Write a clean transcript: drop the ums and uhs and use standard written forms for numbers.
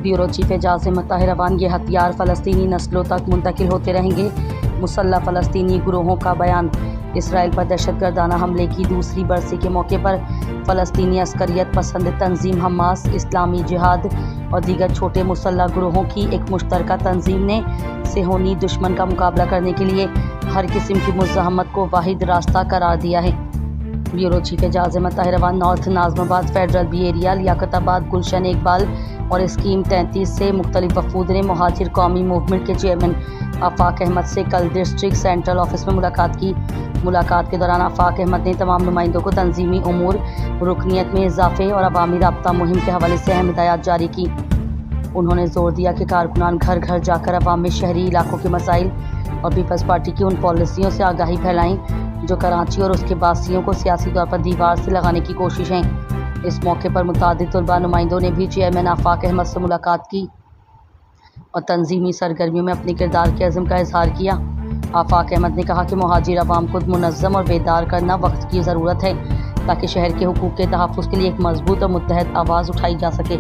Bureau chief اعجاز طاہر عوان، یہ ہتھیار فلسطینی نسلوں تک منتقل ہوتے رہیں گے۔ مسلح فلسطینی گروہوں کا بیان۔ اسرائیل پر دہشت گردانہ حملے کی دوسری برسی کے موقع پر فلسطینی عسکریت پسند تنظیم حماس، اسلامی جہاد اور دیگر چھوٹے مسلح گروہوں کی ایک مشترکہ تنظیم نے صہیونی دشمن کا مقابلہ کرنے کے لیے ہر قسم کی مزاحمت کو واحد راستہ قرار دیا ہے۔ بیورو چیف اعجاز طاہر عوان، نارتھ ناظم آباد فیڈرل بی ایریا، لیاقت آباد، گلشن اقبال اور اسکیم 33 سے مختلف وفود نے مہاجر قومی موومنٹ کے چیئرمین آفاق احمد سے کل ڈسٹرکٹ سینٹرل آفس میں ملاقات کی۔ ملاقات کے دوران آفاق احمد نے تمام نمائندوں کو تنظیمی امور، رکنیت میں اضافے اور عوامی رابطہ مہم کے حوالے سے اہم ہدایات جاری کی۔ انہوں نے زور دیا کہ کارکنان گھر گھر جا کر عوام میں شہری علاقوں کے مسائل اور پیپلز پارٹی کی ان پالیسیوں سے آگاہی پھیلائیں جو کراچی اور اس کے باسیوں کو سیاسی طور پر دیوار سے لگانے کی کوشش ہیں۔ اس موقع پر متعدد طلباء نمائندوں نے بھی چیئرمین آفاق احمد سے ملاقات کی اور تنظیمی سرگرمیوں میں اپنے کردار کے عزم کا اظہار کیا۔ آفاق احمد نے کہا کہ مہاجر عوام کو منظم اور بیدار کرنا وقت کی ضرورت ہے تاکہ شہر کے حقوق کے تحفظ کے لیے ایک مضبوط اور متحد آواز اٹھائی جا سکے۔